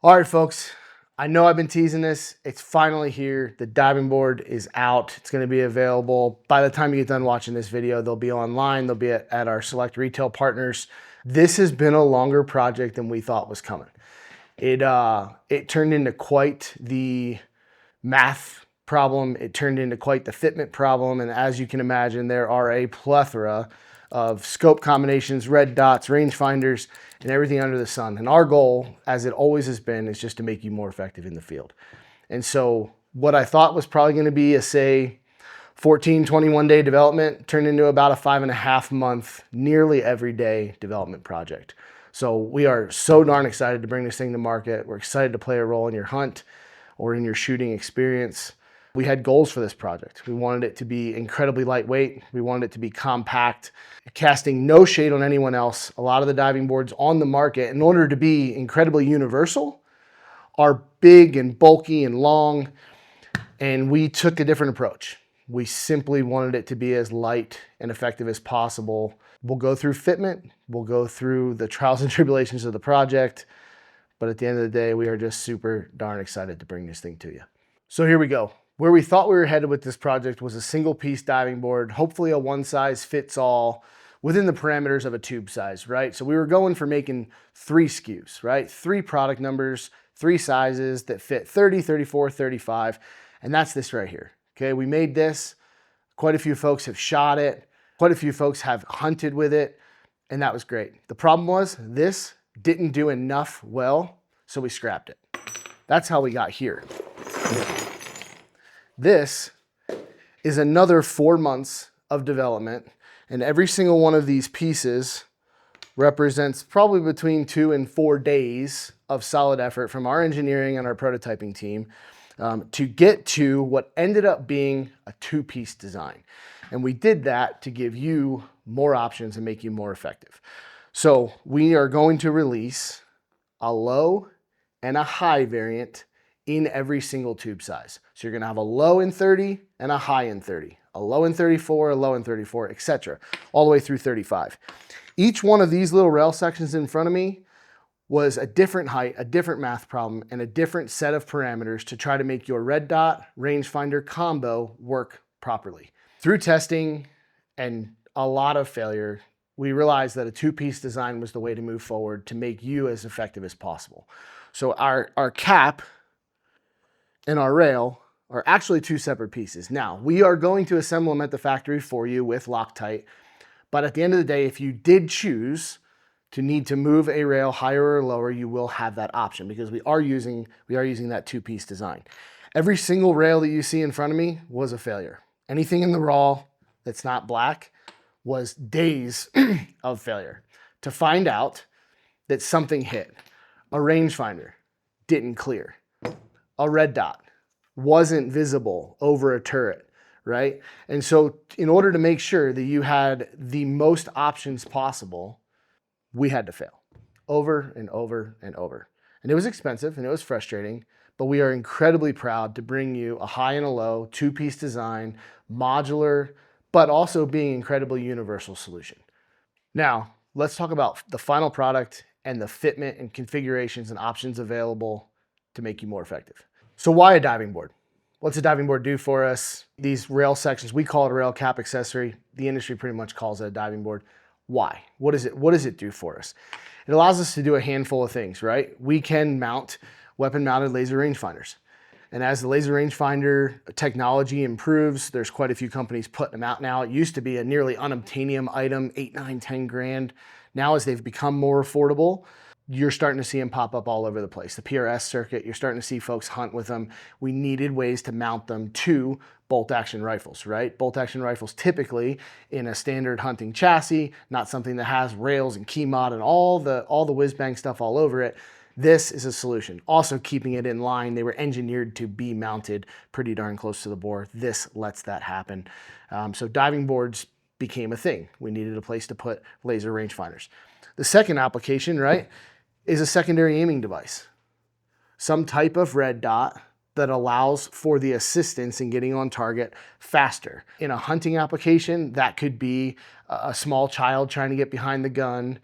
All right, folks, I know I've been teasing this. It's finally here. The diving board is out. It's going to be available. By the time you get done watching this video, they'll be online. They'll be at our select retail partners. This has been a longer project than we thought was coming. It turned into quite the math problem. It turned into quite the fitment problem. And as you can imagine, there are a plethora of scope combinations, red dots, rangefinders, and everything under the sun. And our goal, as it always has been, is just to make you more effective in the field. And so what I thought was probably going to be a, say, 14, 21 day development turned into about a 5.5 month, nearly everyday development project. So we are so darn excited to bring this thing to market. We're excited to play a role in your hunt or in your shooting experience. We had goals for this project. We wanted it to be incredibly lightweight. We wanted it to be compact, casting no shade on anyone else. A lot of the diving boards on the market, in order to be incredibly universal, are big and bulky and long, and we took a different approach. We simply wanted it to be as light and effective as possible. We'll go through fitment, we'll go through the trials and tribulations of the project, but at the end of the day, we are just super darn excited to bring this thing to you. So here we go. Where we thought we were headed with this project was a single piece diving board, hopefully a one size fits all within the parameters of a tube size, right? So we were going for making 3 SKUs, right? 3 product numbers, 3 sizes that fit 30, 34, 35, and that's this right here, okay? We made this, quite a few folks have shot it, quite a few folks have hunted with it, and that was great. The problem was this didn't do enough well, so we scrapped it. That's how we got here. This is another 4 months of development, and every single one of these pieces represents probably between 2 and 4 days of solid effort from our engineering and our prototyping team to get to what ended up being a 2-piece design. And we did that to give you more options and make you more effective. So we are going to release a low and a high variant in every single tube size. So you're gonna have a low in 30 and a high in 30, a low in 34, a low in 34, etc., all the way through 35. Each one of these little rail sections in front of me was a different height, a different math problem, and a different set of parameters to try to make your red dot rangefinder combo work properly. Through testing and a lot of failure, we realized that a 2-piece design was the way to move forward to make you as effective as possible. So our cap and our rail are actually 2 separate pieces. Now, we are going to assemble them at the factory for you with Loctite, but at the end of the day, if you did choose to need to move a rail higher or lower, you will have that option because we are using that 2-piece design. Every single rail that you see in front of me was a failure. Anything in the raw that's not black was days of failure to find out that something hit. A rangefinder didn't clear. A red dot wasn't visible over a turret, right? And so in order to make sure that you had the most options possible, we had to fail over and over and over. And it was expensive and it was frustrating, but we are incredibly proud to bring you a high and a low 2-piece design, modular, but also being incredibly universal solution. Now, let's talk about the final product and the fitment and configurations and options available to make you more effective. So why a diving board? What's a diving board do for us? These rail sections, we call it a rail cap accessory. The industry pretty much calls it a diving board. Why? What does it do for us? It allows us to do a handful of things, right? We can mount weapon-mounted laser rangefinders. And as the laser rangefinder technology improves, there's quite a few companies putting them out now. It used to be a nearly unobtainium item, 8, 9, 10 grand. Now as they've become more affordable, you're starting to see them pop up all over the place. The PRS circuit, you're starting to see folks hunt with them. We needed ways to mount them to bolt action rifles, right? Bolt action rifles typically in a standard hunting chassis, not something that has rails and key mod and all the whiz bang stuff all over it. This is a solution. Also keeping it in line, they were engineered to be mounted pretty darn close to the bore. This lets that happen. So diving boards became a thing. We needed a place to put laser rangefinders. The second application, right, is a secondary aiming device. Some type of red dot that allows for the assistance in getting on target faster. In a hunting application, that could be a small child trying to get behind the gun,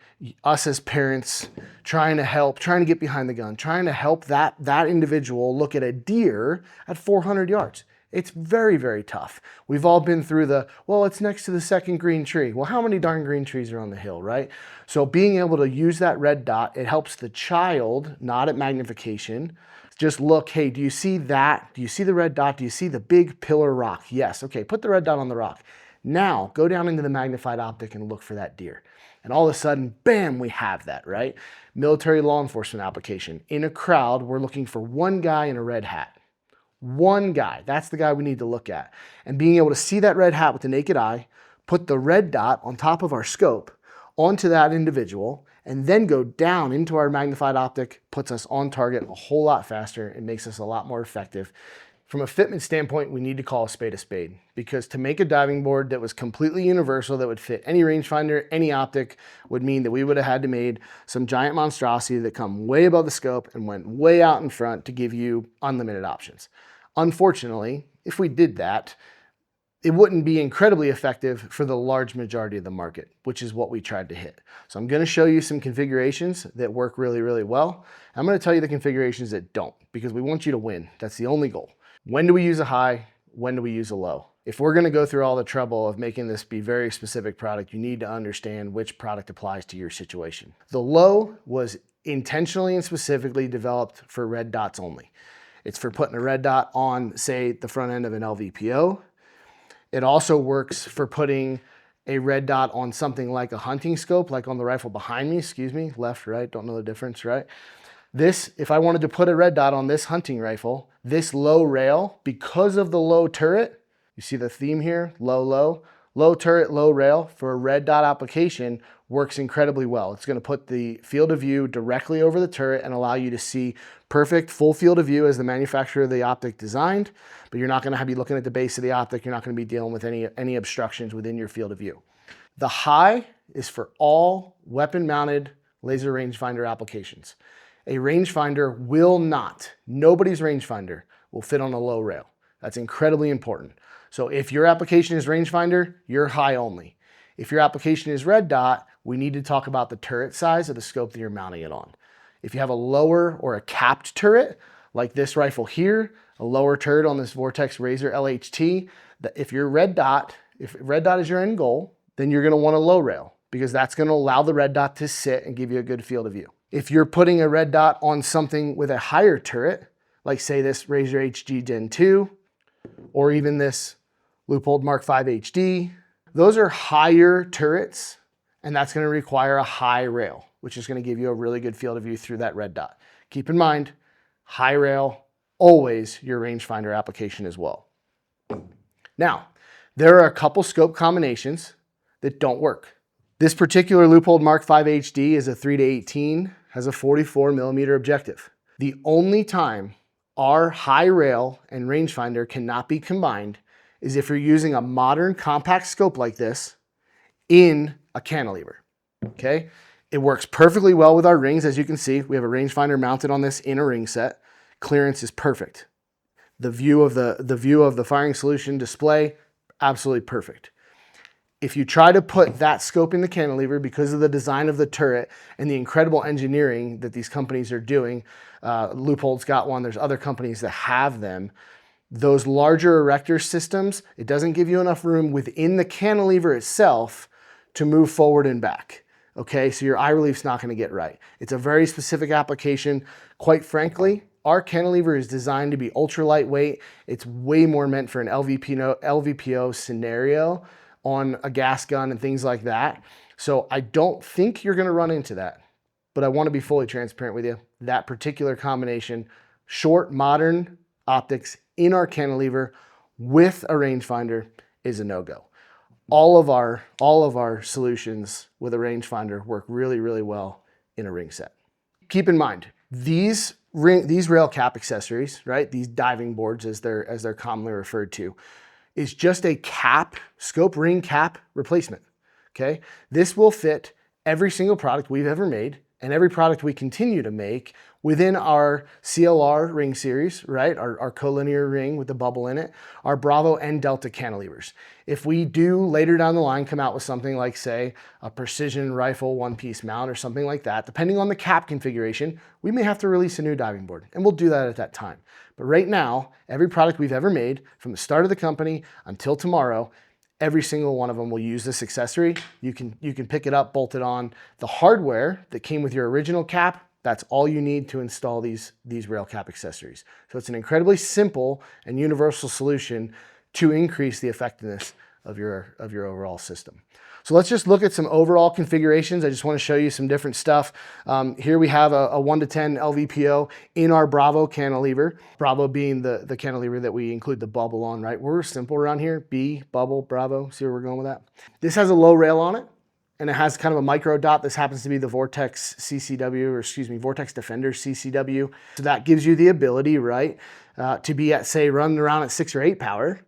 us as parents trying to get behind the gun, trying to help that individual look at a deer at 400 yards. It's very, very tough. We've all been through well, it's next to the second green tree. Well, how many darn green trees are on the hill, right? So being able to use that red dot, it helps the child, not at magnification, just look, hey, do you see that? Do you see the red dot? Do you see the big pillar rock? Yes, okay, put the red dot on the rock. Now, go down into the magnified optic and look for that deer. And all of a sudden, bam, we have that, right? Military law enforcement application. In a crowd, we're looking for one guy in a red hat. One guy, that's the guy we need to look at. And being able to see that red hat with the naked eye, put the red dot on top of our scope onto that individual, and then go down into our magnified optic, puts us on target a whole lot faster and makes us a lot more effective. From a fitment standpoint, we need to call a spade, because to make a diving board that was completely universal, that would fit any rangefinder, any optic, would mean that we would have had to made some giant monstrosity that come way above the scope and went way out in front to give you unlimited options. Unfortunately, if we did that, it wouldn't be incredibly effective for the large majority of the market, which is what we tried to hit. So I'm gonna show you some configurations that work really, really well. I'm gonna tell you the configurations that don't, because we want you to win. That's the only goal. When do we use a high? When do we use a low? If we're gonna go through all the trouble of making this be very specific product, you need to understand which product applies to your situation. The low was intentionally and specifically developed for red dots only. It's for putting a red dot on, say, the front end of an LVPO. It also works for putting a red dot on something like a hunting scope, like on the rifle behind me, excuse me, left, right, don't know the difference, right? This, if I wanted to put a red dot on this hunting rifle, this low rail, because of the low turret, you see the theme here, low turret, low rail for a red dot application works incredibly well. It's gonna put the field of view directly over the turret and allow you to see perfect full field of view as the manufacturer of the optic designed, but you're not gonna be looking at the base of the optic. You're not gonna be dealing with any obstructions within your field of view. The high is for all weapon mounted laser rangefinder applications. A rangefinder will not, nobody's rangefinder will fit on a low rail. That's incredibly important. So if your application is rangefinder, you're high only. If your application is red dot, we need to talk about the turret size of the scope that you're mounting it on. If you have a lower or a capped turret, like this rifle here, a lower turret on this Vortex Razor LHT, if red dot is your end goal, then you're gonna want a low rail, because that's gonna allow the red dot to sit and give you a good field of view. If you're putting a red dot on something with a higher turret, like say this Razor HG Gen 2, or even this Leupold Mark V HD, those are higher turrets, and that's gonna require a high rail, which is gonna give you a really good field of view through that red dot. Keep in mind, high rail, always your rangefinder application as well. Now, there are a couple scope combinations that don't work. This particular Leupold Mark V HD is a 3-18, has a 44 millimeter objective. The only time our high rail and rangefinder cannot be combined is if you're using a modern compact scope like this in a cantilever, okay? It works perfectly well with our rings. As you can see, we have a rangefinder mounted on this in a ring set. Clearance is perfect. The view of the firing solution display, absolutely perfect. If you try to put that scope in the cantilever, because of the design of the turret and the incredible engineering that these companies are doing, Leupold's got one, there's other companies that have them, those larger erector systems, it doesn't give you enough room within the cantilever itself to move forward and back. Okay, so your eye relief's not gonna get right. It's a very specific application. Quite frankly, our cantilever is designed to be ultra lightweight. It's way more meant for an LVPO scenario on a gas gun and things like that. So I don't think you're gonna run into that, but I wanna be fully transparent with you. That particular combination, short, modern optics in our cantilever with a rangefinder is a no-go. All of our solutions with a rangefinder work really, really well in a ring set. Keep in mind, these rail cap accessories, right? These diving boards, as they're commonly referred to, is just a cap, scope ring cap replacement, okay? This will fit every single product we've ever made and every product we continue to make Within our CLR ring series, right, our collinear ring with the bubble in it, are Bravo and Delta cantilevers. If we do later down the line come out with something like, say, a precision rifle one-piece mount or something like that, depending on the cap configuration, we may have to release a new diving board, and we'll do that at that time. But right now, every product we've ever made, from the start of the company until tomorrow, every single one of them will use this accessory. You can pick it up, bolt it on. The hardware that came with your original cap, that's all you need to install these rail cap accessories. So it's an incredibly simple and universal solution to increase the effectiveness of your overall system. So let's just look at some overall configurations. I just want to show you some different stuff. Here we have a 1 to 10 LVPO in our Bravo cantilever. Bravo being the cantilever that we include the bubble on, right? We're simple around here. B, bubble, Bravo. See where we're going with that? This has a low rail on it, and it has kind of a micro dot. This happens to be the Vortex CCW, or excuse me, Vortex Defender CCW. So that gives you the ability, right, to be at, say, running around at 6 or 8 power,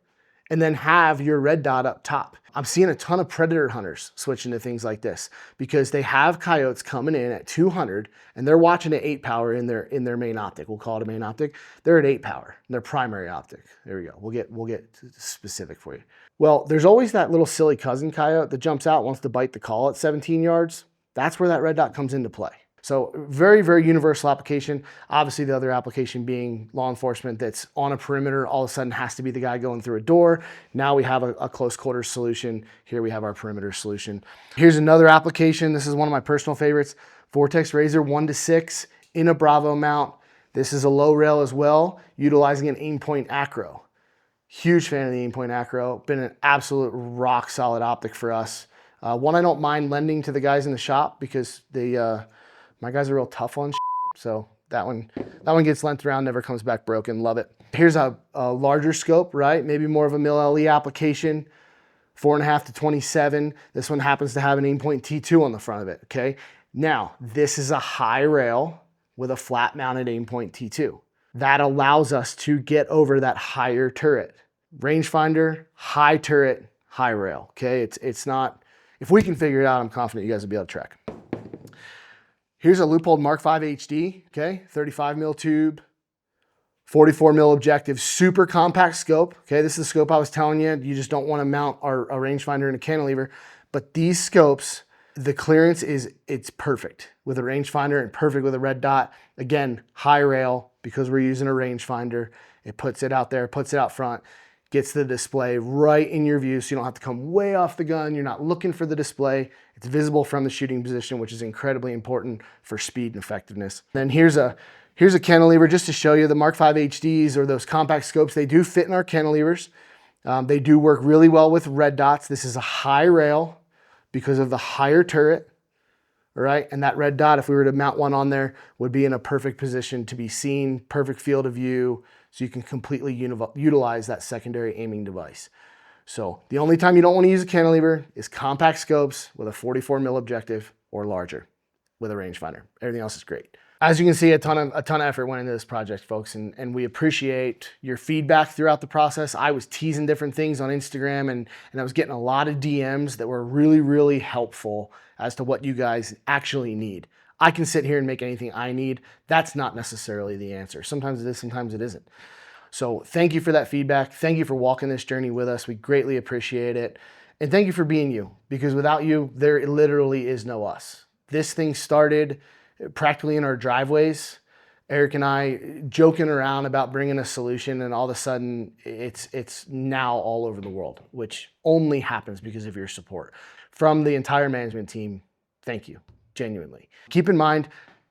and then have your red dot up top. I'm seeing a ton of predator hunters switching to things like this because they have coyotes coming in at 200 and they're watching at 8 power in their main optic. We'll call it a main optic. They're at 8 power, their primary optic. There we go. We'll get specific for you. Well, there's always that little silly cousin coyote that jumps out, wants to bite the call at 17 yards. That's where that red dot comes into play. So very, very universal application. Obviously the other application being law enforcement that's on a perimeter, all of a sudden has to be the guy going through a door. Now we have a close quarters solution. Here we have our perimeter solution. Here's another application. This is one of my personal favorites. Vortex Razor 1 to 6 in a Bravo mount. This is a low rail as well, utilizing an aim point acro. Huge fan of the aim point acro. Been an absolute rock solid optic for us. One I don't mind lending to the guys in the shop because my guys are real tough on shit, so that one gets lent around, never comes back broken. Love it. Here's a larger scope, right? Maybe more of a mil LE application, 4.5 to 27. This one happens to have an aim point T2 on the front of it, okay? Now, this is a high rail with a flat mounted aim point T2. That allows us to get over that higher turret. Rangefinder, high turret, high rail, okay? It's not, if we can figure it out, I'm confident you guys will be able to track. Here's a Leupold Mark V HD, okay? 35 mil tube, 44 mil objective, super compact scope, okay? This is the scope I was telling you. You just don't want to mount a rangefinder in a cantilever. But these scopes, the clearance it's perfect with a rangefinder and perfect with a red dot. Again, high rail because we're using a rangefinder. It puts it out there, puts it out front, gets the display right in your view so you don't have to come way off the gun. You're not looking for the display. It's visible from the shooting position, which is incredibly important for speed and effectiveness. Then here's a cantilever just to show you the Mark V HDs or those compact scopes. They do fit in our cantilevers. They do work really well with red dots. This is a high rail because of the higher turret, all right? And that red dot, if we were to mount one on there, would be in a perfect position to be seen, perfect field of view, so you can completely utilize that secondary aiming device. So the only time you don't want to use a cantilever is compact scopes with a 44 mil objective or larger with a rangefinder. Everything else is great. As you can see, a ton of effort went into this project, folks, and we appreciate your feedback throughout the process. I was teasing different things on Instagram and I was getting a lot of DMs that were really, really helpful as to what you guys actually need. I can sit here and make anything I need. That's not necessarily the answer. Sometimes it is, sometimes it isn't. So thank you for that feedback. Thank you for walking this journey with us. We greatly appreciate it. And thank you for being you, because without you, there literally is no us. This thing started practically in our driveways. Eric and I joking around about bringing a solution, and all of a sudden it's now all over the world, which only happens because of your support. From the entire management team, thank you. Genuinely. Keep in mind,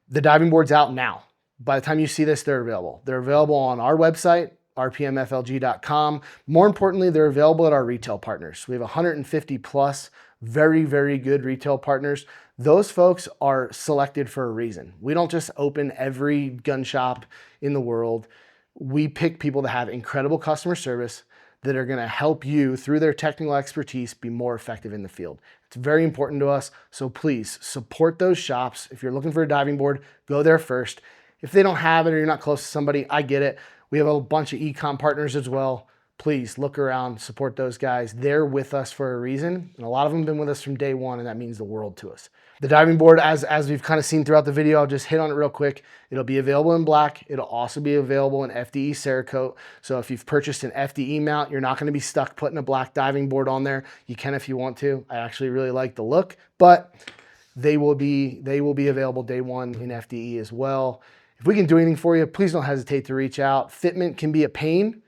the diving board's out now. By the time you see this, they're available. They're available on our website, rpmflg.com. More importantly, they're available at our retail partners. We have 150 plus very, very good retail partners. Those folks are selected for a reason. We don't just open every gun shop in the world. We pick people that have incredible customer service that are going to help you through their technical expertise be more effective in the field. It's very important to us, so please support those shops. If you're looking for a diving board, go there first. If they don't have it or you're not close to somebody, I get it. We have a bunch of e-com partners as well. please look around, support those guys. They're with us for a reason, and a lot of them have been with us from day one, and that means the world to us. The diving board, as we've kind of seen throughout the video, I'll just hit on it real quick. It'll be available in black. It'll also be available in FDE Cerakote. So if you've purchased an FDE mount, you're not going to be stuck putting a black diving board on there. You can if you want to. I actually really like the look, but they will be available day one in FDE as well. If we can do anything for you, please don't hesitate to reach out. Fitment can be a pain,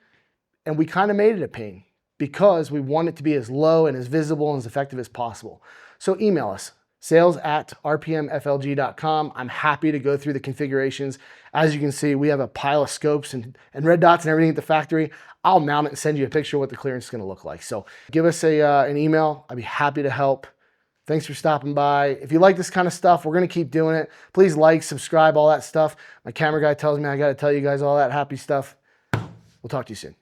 and we kind of made it a pain because we want it to be as low and as visible and as effective as possible. So email us, sales@rpmflg.com. I'm happy to go through the configurations. As you can see, we have a pile of scopes and red dots and everything at the factory. I'll mount it and send you a picture of what the clearance is going to look like. So give us an email. I'd be happy to help. Thanks for stopping by. If you like this kind of stuff, we're going to keep doing it. Please like, subscribe, all that stuff. My camera guy tells me I got to tell you guys all that happy stuff. We'll talk to you soon.